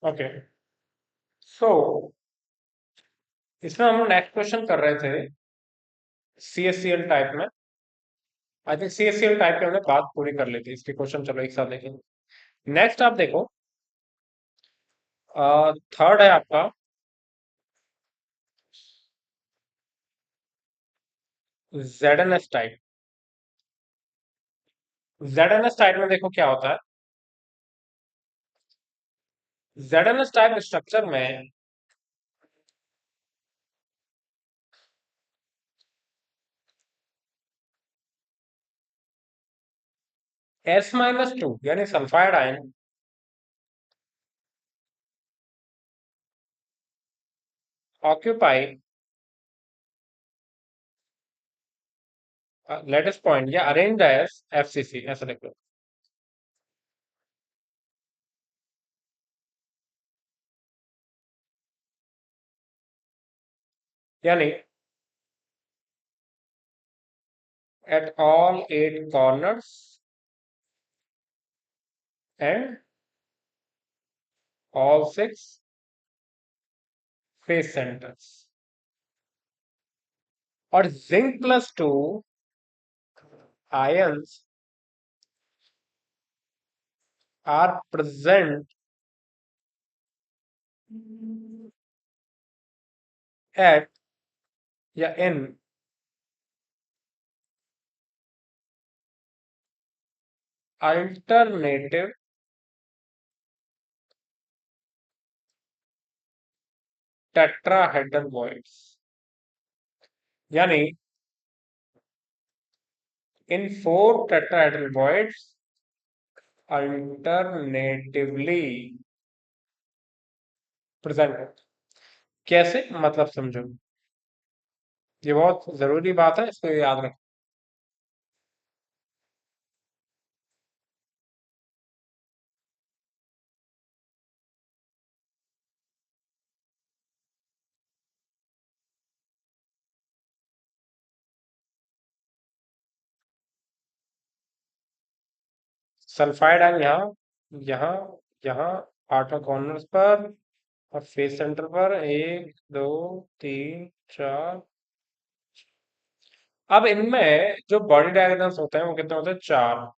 Okay. सो इसमें हम next question कर रहे थे CSCL टाइप में। आई थिंक CSCL टाइप पे हमने बात पूरी कर ली थी, इसके क्वेश्चन चलो एक साथ देखेंगे। नेक्स्ट आप देखो, थर्ड है आपका ZNS टाइप। ZNS टाइप में देखो क्या होता है। ZNS टाइप स्ट्रक्चर में S-2 यानी sulphide ion occupy latest point या अरेंज एज FCC, ऐसा लिख लो। यानी at all 8 corners and all 6 face centers, और Zinc+2 ions are present at या in alternative tetrahedral voids। यानी in 4 tetrahedral voids alternatively present। कैसे मतलब समझो, ये बहुत जरूरी बात है, इसको याद रखो। सल्फाइड आयन यहाँ, यहाँ, यहाँ, आठों कॉर्नर्स पर और फेस सेंटर पर, 1 2 3 4। अब इनमें जो बॉडी डायगोनल्स होते हैं वो कितने होते हैं? 4।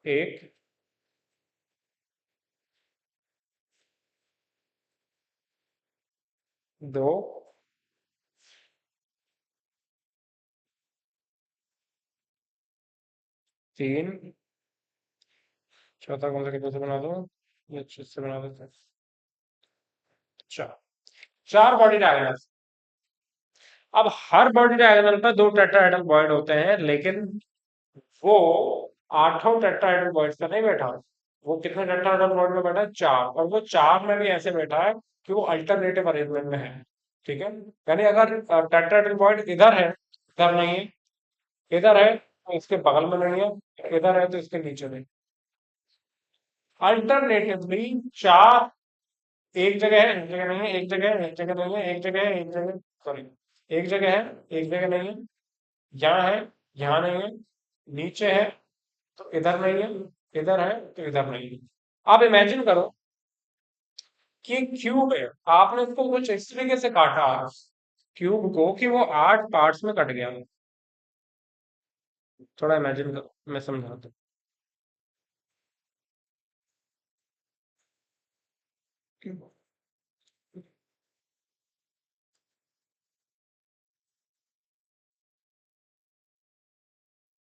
1 2 3, चौथा कौन सा कितने से बना दो? ये 6 से बना देते हैं। 4, 4 बॉडी डायगोनल्स। अब हर बॉडी डायगोनल पर 2 टेट्राहेड्रल बॉइड होते हैं, लेकिन वो आठों टेट्राहेड्रल बॉइड्स पर नहीं बैठा। वो कितने टेट्राहेड्रल बॉइड में बैठा है? 4। और वो 4 में भी ऐसे बैठा है कि वो अल्टरनेटिव अरेंजमेंट में है। ठीक है, यानी अगर टेट्राहेड्रल बॉइड इधर है, इधर नहीं है, इधर है तो इसके बगल में नहीं है, इधर है तो इसके नीचे नहीं। अल्टरनेटिवली 4 एक जगह है, एक जगह नहीं है, एक जगह है, एक जगह नहीं है, एक जगह है, एक जगह, सॉरी, एक जगह है, एक जगह नहीं है, यहाँ है, यहाँ नहीं है, नीचे है तो इधर नहीं है, इधर है तो इधर नहीं है। आप इमेजिन करो कि एक क्यूब है, आपने उसको कुछ इस तरीके से काटा क्यूब को कि वो 8 पार्ट्स में कट गया। थोड़ा इमेजिन करो, मैं समझाता हूँ।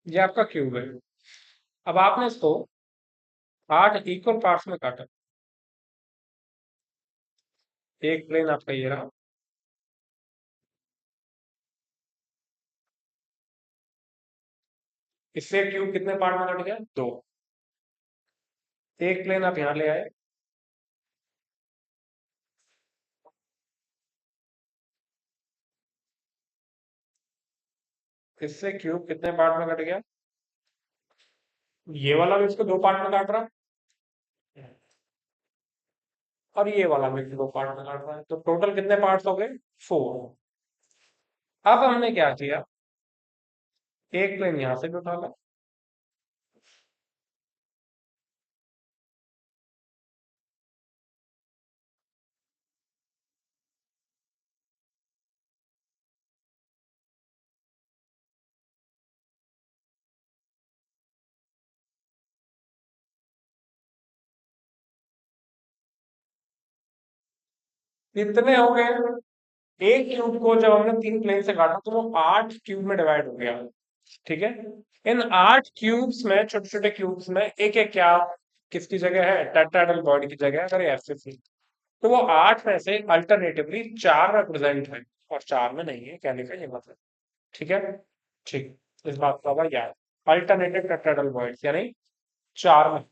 ये आपका क्यूब है। अब आपने इसको 8 इक्वल पार्ट्स में काटा। एक प्लेन आपका ये रहा। इससे क्यूब कितने पार्ट में कट गया? 2। एक प्लेन आप यहाँ ले आए, इससे क्यूब कितने पार्ट में कट गया? ये वाला भी इसको 2 पार्ट में काट रहा है, और ये वाला भी 2 पार्ट में काट रहा है, तो टोटल कितने पार्ट्स हो गए? 4। अब हमने क्या किया, एक प्लेन यहाँ से भी उठा ला, कितने हो गए? एक क्यूब को जब हमने 3 प्लेन से काटा तो वो 8 क्यूब में डिवाइड हो गया। ठीक है। इन 8 क्यूब्स में, छोटे छोटे क्यूब्स में, एक एक क्या किसकी जगह है? टेट्राहेड्रल बॉडी की जगह है, अगर ये ऐसे थी। तो वो 8 में से अल्टरनेटिवली 4 में प्रेजेंट है और 4 में नहीं है, कहने का ये मतलब। ठीक है। ठीक। इस बात का होगा याद। अल्टरनेटिव टेट्राहेड्रल बॉइड्स यानी 4 में।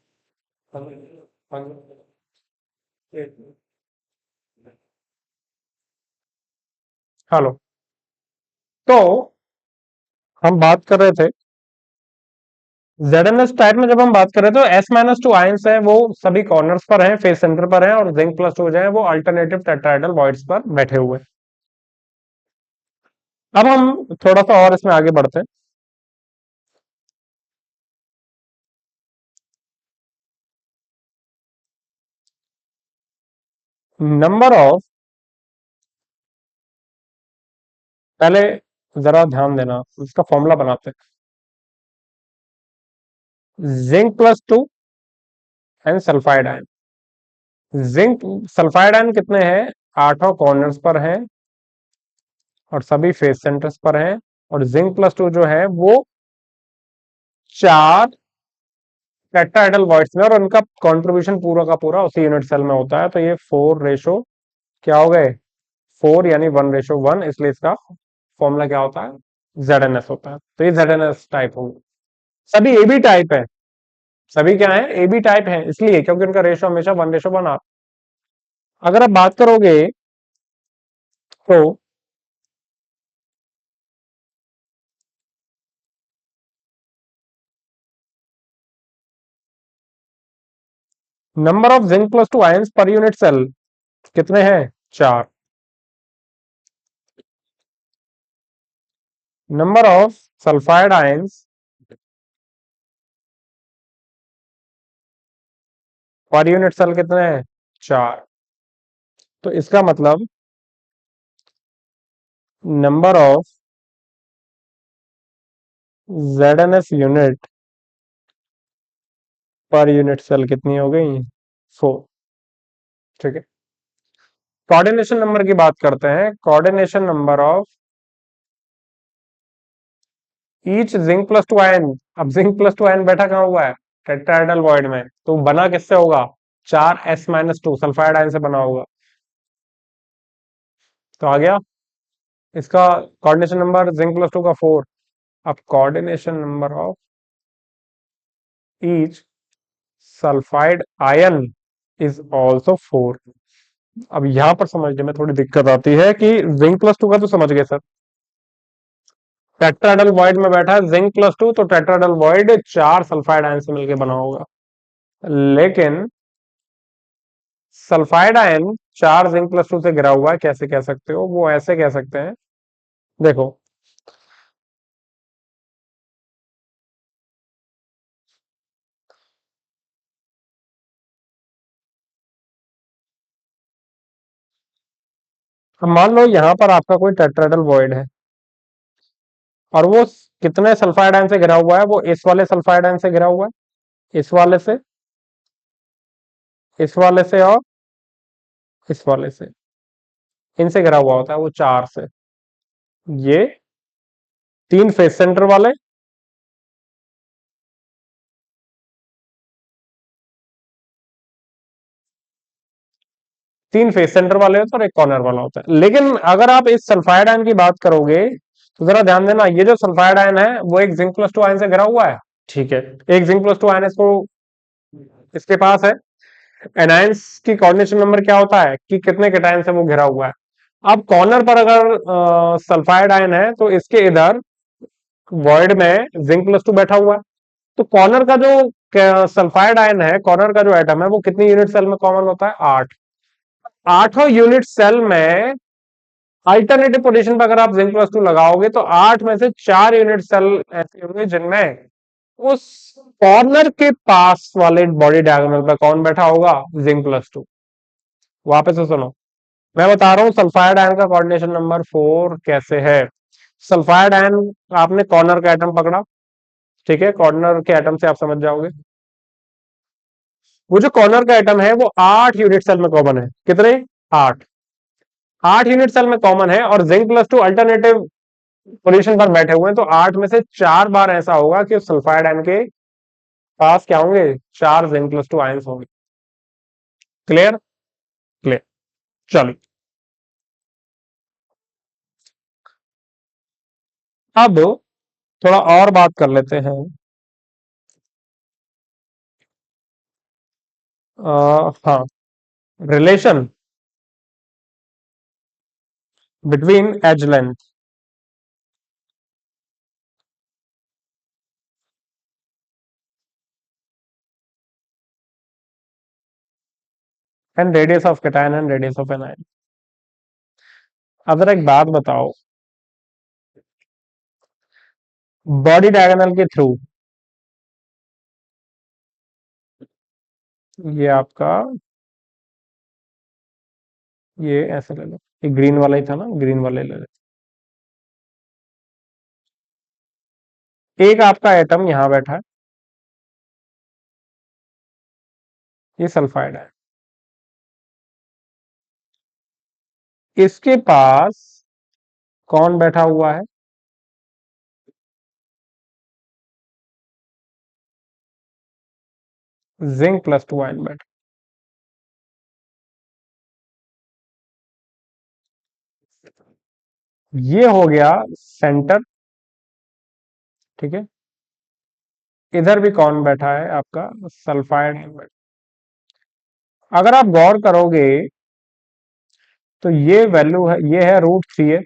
हेलो। तो हम बात कर रहे थे ZnS टाइप में, जब हम बात कर रहे थे तो S-2 आयंस है वो सभी कॉर्नर्स पर हैं, फेस सेंटर पर हैं, और जिंक प्लस 2 जो है वो अल्टरनेटिव टेट्राहेड्रल वॉइड्स पर बैठे हुए हैं। अब हम थोड़ा सा और इसमें आगे बढ़ते हैं। नंबर ऑफ, पहले जरा ध्यान देना, इसका फॉर्मूला बनाते हैं। Zinc plus 2 and sulphide ion. Zinc sulphide ion कितने हैं? 8 कॉर्नर्स पर हैं और सभी फेस सेंटर्स पर हैं। और जिंक प्लस 2 जो है वो 4 टेट्राहेड्रल वॉइड्स में, और उनका कंट्रीब्यूशन पूरा का पूरा उसी यूनिट सेल में होता है। तो ये 4 रेशो क्या हो गए? 4 यानी 1:1, इसलिए इसका फॉर्मूला क्या होता है? ZnS होता है। तो ये ZnS टाइप होगी। सभी ए बी टाइप है। सभी क्या है? ए बी टाइप है, इसलिए क्योंकि उनका रेशो हमेशा 1:1 आता। अगर आप बात करोगे तो number of zinc plus 2 ions per unit cell कितने हैं? 4। Number of sulphide ions per unit cell कितने हैं? 4। तो इसका मतलब number of ZnS unit per unit cell कितनी हो गई? 4। ठीक है। कोऑर्डिनेशन नंबर की बात करते हैं। Coordination number of each zinc plus 2 ion. अब जिंक प्लस 2 आयन बैठा कहाँ हुआ है? टेट्राहेड्रल वॉइड में, तो बना किससे होगा? 4s-2 सल्फाइड आयन से बना होगा। तो आ गया इसका कोऑर्डिनेशन नंबर जिंक प्लस 2 का 4। अब coordination number of each sulphide ion is also 4। अब यहां पर समझने में थोड़ी दिक्कत आती है कि जिंक प्लस 2 का तो समझ गए सर, टेट्राहेड्रल वॉइड में बैठा है जिंक प्लस 2, तो टेट्राहेड्रल वॉइड 4 सल्फाइड आयन से मिलकर बना होगा। लेकिन सल्फाइड आयन 4 जिंक प्लस 2 से घिरा हुआ है, कैसे कह सकते हो? वो ऐसे कह सकते हैं, देखो, अब मान लो यहां पर आपका कोई टेट्राहेड्रल वॉइड है और वो कितने सल्फाइड आयन से घिरा हुआ है? वो इस वाले सल्फाइड आयन से घिरा हुआ है, इस वाले से, इस वाले से, और इस वाले से। इनसे घिरा हुआ होता है वो 4 से। ये 3 फेस सेंटर वाले, 3 फेस सेंटर वाले होते हैं और एक कॉर्नर वाला होता है। लेकिन अगर आप इस सल्फाइड आयन की बात करोगे तो जरा ध्यान देना, ये जो सल्फाइड आयन है वो एक जिंक प्लस 2 आयन से घिरा हुआ है। ठीक है। एक जिंक प्लस 2 आयन इसको इसके पास है। एनायंस की कोऑर्डिनेशन नंबर क्या होता है कि कितने केटायन से वो घिरा हुआ है। अब कॉर्नर पर अगर सल्फाइड आयन है तो इसके इधर वॉइड में जिंक प्लस 2 बैठा हुआ है। तो कॉर्नर का जो सल्फाइड आयन है, कॉर्नर का जो एटम है, वो कितनी यूनिट सेल में कॉमन होता है? 8। 8 यूनिट सेल में अल्टरनेटिव पोजीशन पर अगर आप जिंक प्लस 2 लगाओगे तो 8 में से 4 यूनिट सेल ऐसे होंगे जिनमें उस कॉर्नर के पास वाले बॉडी डायगोनल पर कौन बैठा होगा? Zinc plus 2। वापस से सुनो, मैं बता रहा हूं सल्फाइड आयन का कोऑर्डिनेशन नंबर 4 कैसे है। सल्फाइड आयन, आपने कॉर्नर का एटम पकड़ा, ठीक है, कॉर्नर के एटम से आप समझ जाओगे। वो जो कॉर्नर का एटम है वो 8 यूनिट सेल में कॉमन है। कितने? 8। 8 यूनिट सेल में कॉमन है और zinc plus to alternative position पर बैठे हुए हैं, तो 8 में से 4 बार ऐसा होगा कि उस सल्फाइड आयन के पास क्या होंगे, 4 जिंक प्लस टू आयंस होंगे। क्लियर? क्लियर। चलिए अब थोड़ा और बात कर लेते हैं। हाँ, relation between edge length and radius of cation and radius of anion. अगर एक बात बताओ, बॉडी डायगोनल के थ्रू ये आपका, ये ऐसे ले लो, ये ग्रीन वाला ही था ना, ग्रीन वाले ले लो। एक आपका एटम यहां बैठा है, ये सल्फाइड है। इसके पास कौन बैठा हुआ है, जिंक प्लस टू आयन बैठा। ये हो गया सेंटर, ठीक है। इधर भी कौन बैठा है आपका, सल्फाइड आयन बैठा। अगर आप गौर करोगे तो ये वैल्यू है, ये है √3 है,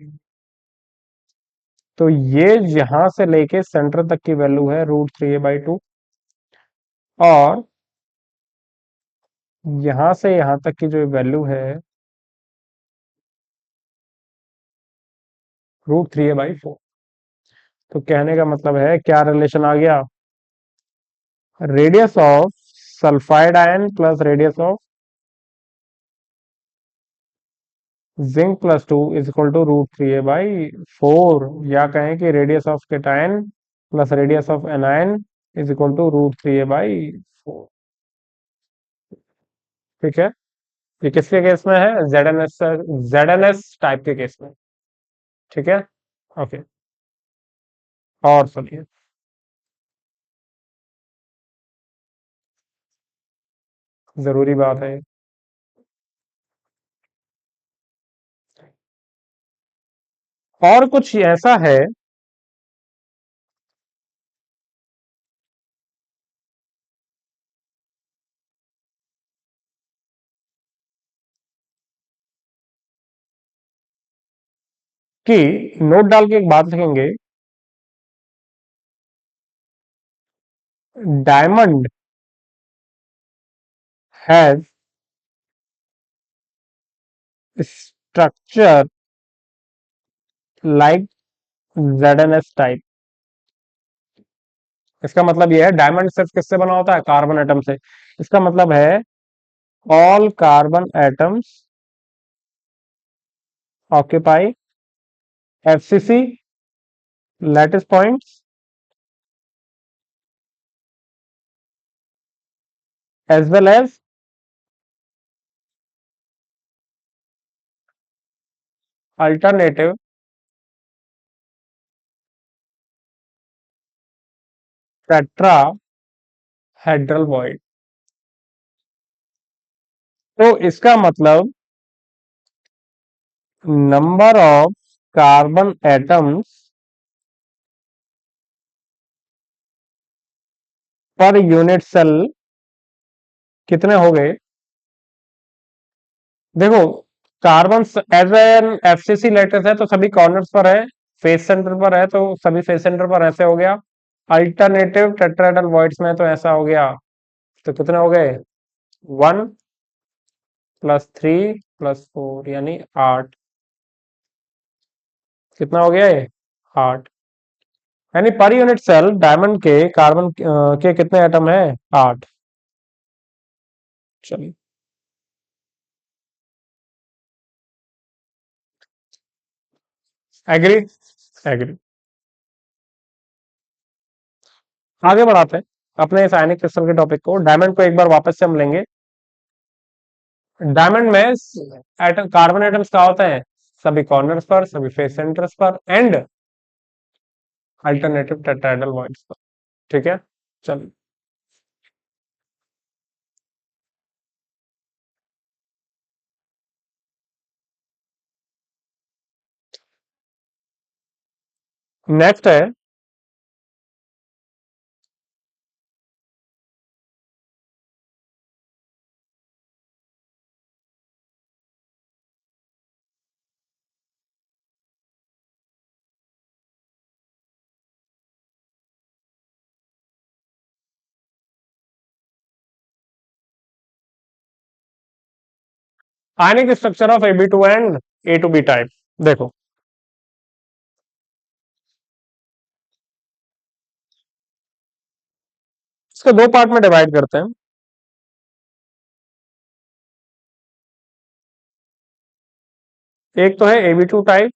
तो ये यहां से लेके सेंटर तक की वैल्यू है √3a/2, और यहां से यहां तक की जो वैल्यू है √3a/4। तो कहने का मतलब है क्या रिलेशन आ गया, radius of sulphide ion plus radius of zinc plus two is equal to √3a/4, या कहें कि radius of cation plus radius of anion is equal to √3a/4। ठीक है, ये किसके केस में है, जेड एन एस टाइप के केस में। ठीक है, ओके। और सुनिए, जरूरी बात है। और कुछ ऐसा है कि नोट डाल के एक बात लिखेंगे, diamond has structure like Z N S type. इसका मतलब यह है, डायमंड सिर्फ किससे बना होता है, कार्बन एटम से। इसका मतलब है all carbon atoms occupy FCC lattice points as well as alternative tetrahedral void. तो इसका मतलब number of carbon atoms per unit cell कितने हो गए, देखो carbon as an FCC lattice है तो सभी कॉर्नर्स पर है, फेस सेंटर पर है तो सभी फेस सेंटर पर ऐसे हो गया। अल्टरनेटिव टेट्राहेड्रल वॉइड्स में तो ऐसा हो गया। तो कितने हो गए, 1 + 3 + 4 यानी 8। कितना हो गया ये, 8। यानी पर यूनिट सेल डायमंड के कार्बन के कितने एटम है, 8। चलिए, एग्री, एग्री। आगे बढ़ाते हैं अपने इस आयनिक क्रिस्टल के टॉपिक को, डायमंड को एक बार वापस से हम लेंगे। डायमंड में एटम कार्बन एटम्स कहा होते हैं सभी कॉर्नर्स पर, सभी फेस सेंटर्स पर, एंड अल्टरनेटिव टेट्राहेड्रल बॉन्ड्स पर। ठीक है, चलो नेक्स्ट है ionic structure of Ab2 and A2B type. देखो, इसको दो पार्ट में डिवाइड करते हैं। एक तो है Ab2 टाइप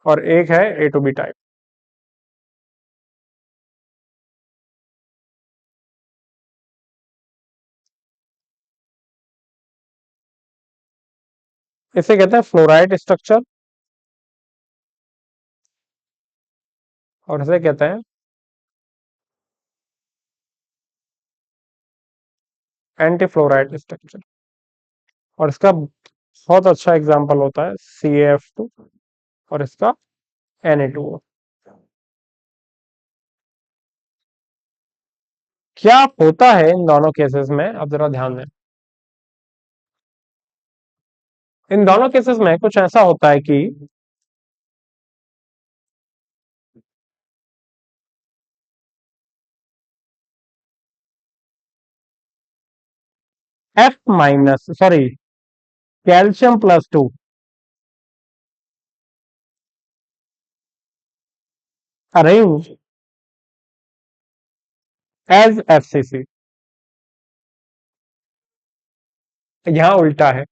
और एक है A2B टाइप। इसे कहते हैं फ्लोराइड स्ट्रक्चर और इसे कहते हैं एंटी फ्लोराइड स्ट्रक्चर। और इसका बहुत अच्छा एग्जांपल होता है CaF2 और इसका Na2O। क्या होता है इन दोनों केसेस में, अब जरा ध्यान दें। इन दोनों केसेस में कुछ ऐसा होता है कि F minus sorry calcium plus two arrange as FCC। यहां उल्टा है।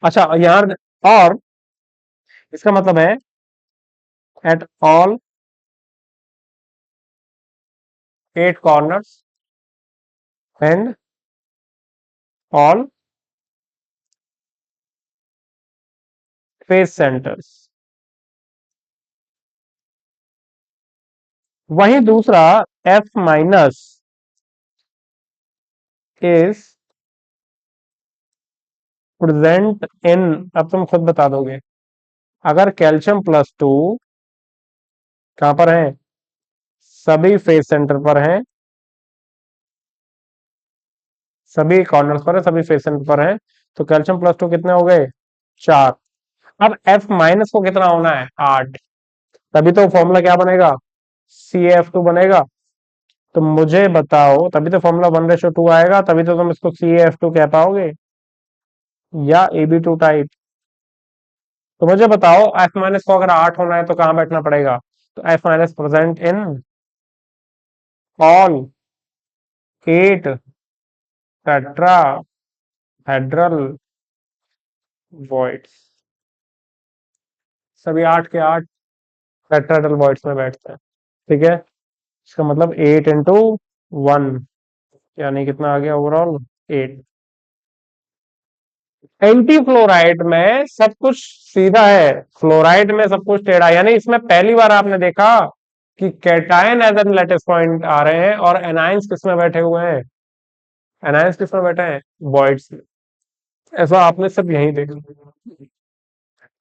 अच्छा, यहां और इसका मतलब है at all 8 corners and all face centres. वहीं दूसरा F minus is present in, अब तुम खुद बता दोगे, अगर कैल्शियम+2 कहां पर है, सभी फेस सेंटर पर है, सभी कॉर्नर्स पर है, सभी फेस सेंटर पर है, तो कैल्शियम+2 कितने हो गए, 4। अब F माइनस को कितना होना है, 8। तभी तो फॉर्मूला क्या बनेगा, CaF2 बनेगा। तो मुझे बताओ, तभी तो फॉर्मूला 1:2 आएगा, तभी तो तुम इसको CaF2 कह पाओगे या Ab2 टाइप। तो मुझे बताओ F माइनस को अगर 8 होना है तो कहां बैठना पड़ेगा, तो F minus present in all 8 tetrahedral voids. सभी 8 के 8 टेट्राहेड्रल वॉइड्स में बैठते हैं। ठीक है, इसका मतलब 8 × 1, यानी कितना आ गया ओवरऑल, 8। एंटी फ्लोराइड में सब कुछ सीधा है, फ्लोराइड में सब कुछ टेढ़ा, यानी इसमें पहली बार आपने देखा कि cation as an lattice point आ रहे हैं और एनायंस किस में बैठे हुए हैं, एनायंस किस में बैठे हैं, वॉइड्स में। ऐसा आपने सब यही देखा।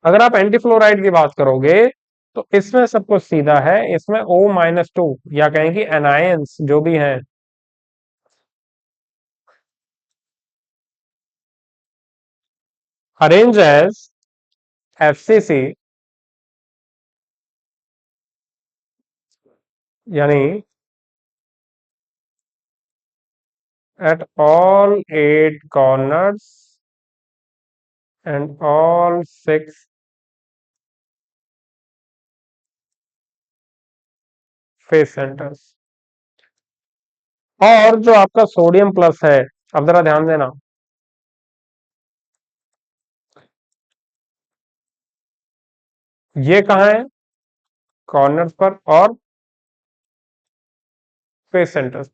अगर आप एंटी फ्लोराइड की बात करोगे तो इसमें सब कुछ सीधा है, इसमें O-2 या कहें कि एनायंस जो भी हैं, अरेंज एज FCC, यानी at all 8 corners and all 6 face centers। और जो आपका सोडियम प्लस है, अब जरा ध्यान देना, ये कहाँ है, कॉर्नर्स पर और फेस सेंटर्स।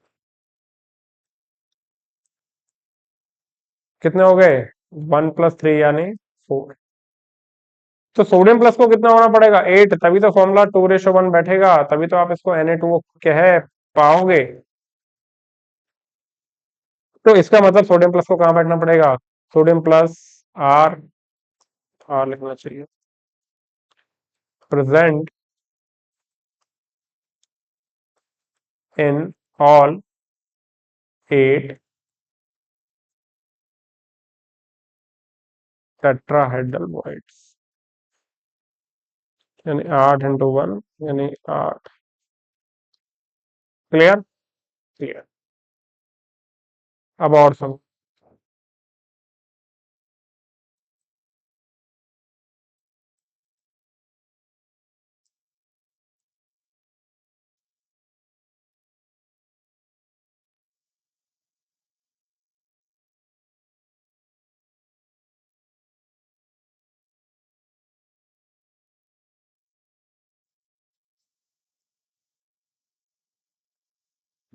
कितने हो गए? 1 + 3 यानी 4। तो सोडियम प्लस को कितना होना पड़ेगा? 8, तभी तो फॉर्मूला 2:1 बैठेगा, तभी तो आप इसको Na2O कह पाओगे। तो इसका मतलब सोडियम प्लस को कहाँ बैठना पड़ेगा? सोडियम प्लस आर, आर लिखना चाहिए, present in all 8 tetrahedral voids, यानी 8 × 1 यानी 8। क्लियर? क्लियर। अब और सुनो।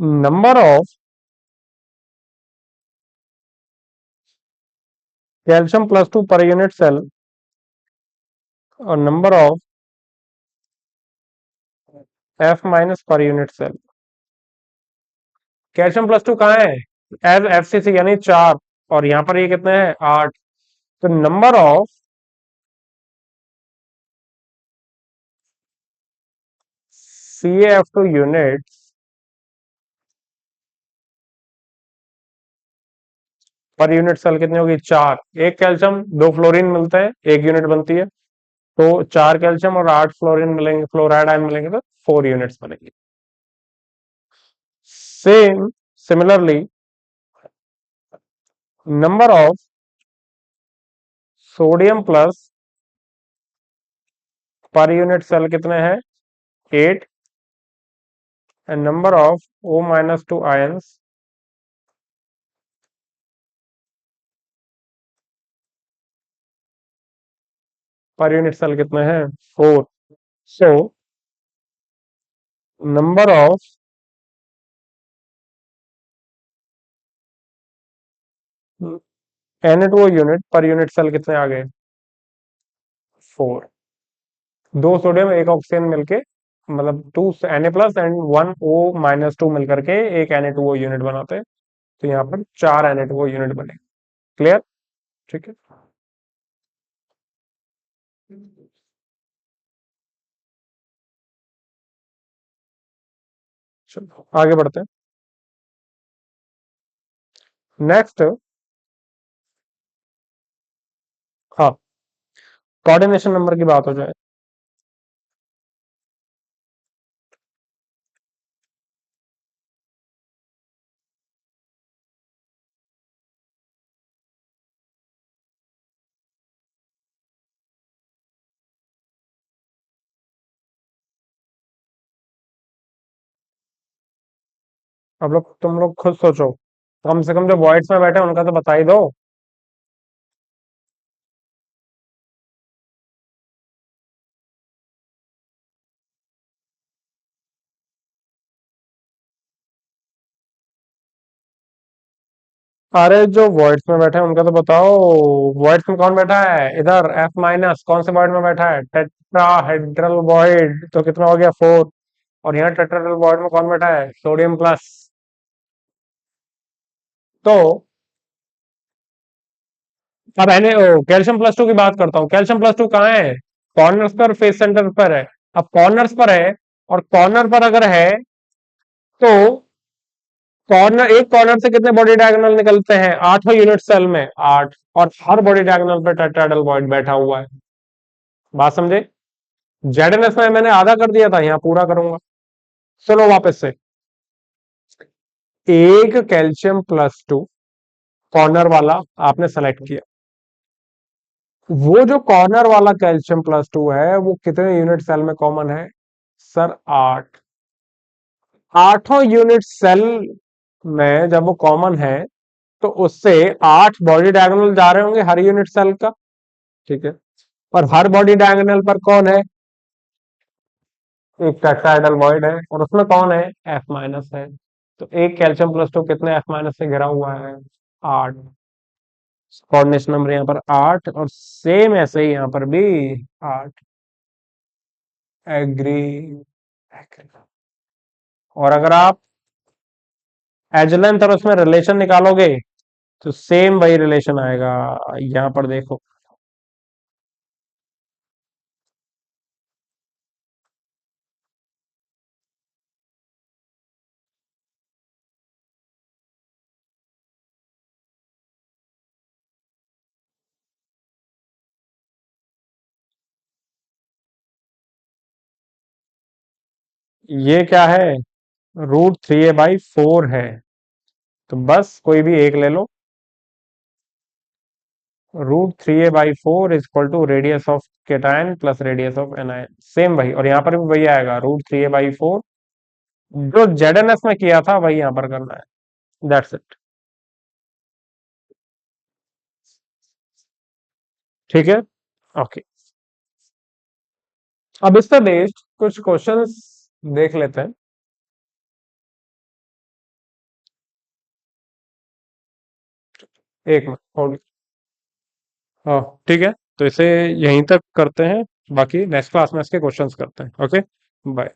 Number of calcium +2 per unit cell और number of F- per unit cell. Calcium +2 कहाँ है? एज FCC यानी 4, और यहां पर ये कितने हैं? 8। तो number of CaF2 units per unit cell कितनी होगी? 4। एक कैल्शियम 2 फ्लोरीन मिलते हैं, एक यूनिट बनती है, तो 4 कैल्शियम और 8 फ्लोरीन मिलेंगे, फ्लोराइड आयन मिलेंगे, तो 4 यूनिट्स बनेंगे। Same similarly number of sodium plus per unit cell कितने हैं? 8। And number of O-2 ions per unit cell कितने हैं? 4। So number of Na2O unit per unit cell कितने आ गए? 4। 2 सोडियम 1 ऑक्सीजन मिलके, मतलब 2 Na+ एंड 1 O-2 मिलकर के एक Na2O यूनिट बनाते हैं, तो यहाँ पर 4 Na2O यूनिट बने। क्लियर? ठीक है, चलो आगे बढ़ते हैं। नेक्स्ट, हाँ, कोऑर्डिनेशन नंबर की बात हो जाए। अब लोग, तुम लोग खुद सोचो, कम से कम जो वॉइड्स में बैठे हैं उनका तो बता ही दो। अरे जो वॉइड्स में बैठे हैं उनका तो बताओ। वॉइड्स में कौन बैठा है? इधर F-, कौन से वॉइड में बैठा है? टेट्राहेड्रल वॉइड, तो कितना हो गया? 4। और यहाँ टेट्राहेड्रल वॉइड में कौन बैठा है? Sodium plus. तो अब एने कैल्शियम +2 की बात करता हूँ। कैल्शियम +2 कहाँ है? कॉर्नर्स पर, फेस सेंटर पर है। अब कॉर्नर्स पर है, और कॉर्नर पर अगर है, तो कॉर्नर, एक कॉर्नर से कितने बॉडी डायगोनल निकलते हैं? 8 यूनिट सेल में 8, और हर बॉडी डायगोनल पे टेट्राहेड्रल बॉइड बैठा हुआ है। बात समझे? जेडएनएस में मैंने आधा कर दिया था, यहाँ पूरा करूंगा। सुनो वापस से। एक कैल्शियम +2 कॉर्नर वाला आपने सेलेक्ट किया, वो जो कॉर्नर वाला कैल्शियम +2 है वो कितने यूनिट सेल में कॉमन है? सर 8। 8 यूनिट सेल में जब वो कॉमन है, तो उससे 8 बॉडी डायगोनल जा रहे होंगे हर यूनिट सेल का। ठीक है, और हर बॉडी डायगोनल पर कौन है? एक टेट्राहेड्रल वॉइड है, और उसमें कौन है? F- है। तो एक कैल्शियम +2 कितने F- से घिरा हुआ है? 8। कोऑर्डिनेशन नंबर यहाँ पर 8 और सेम ऐसे ही यहाँ पर भी 8। एग्री। और अगर आप एज लेंथ और उसमें रिलेशन निकालोगे तो सेम वही रिलेशन आएगा। यहाँ पर देखो, ये क्या है, √3a/4 है। तो बस कोई भी एक ले लो। √3a/4 is equal to radius of cation plus radius of anion, same वही। और यहाँ पर भी वही आएगा, √3a/4। जो जेडएनएस में किया था वही यहाँ पर करना है। That's it. ठीक है। ओके। अब इससे बेस्ड कुछ क्वेश्चंस देख लेते हैं। एक मिनट होल्ड। हाँ, ठीक है। तो इसे यहीं तक करते हैं, बाकी नेक्स्ट क्लास में इसके क्वेश्चंस करते हैं। Okay, bye.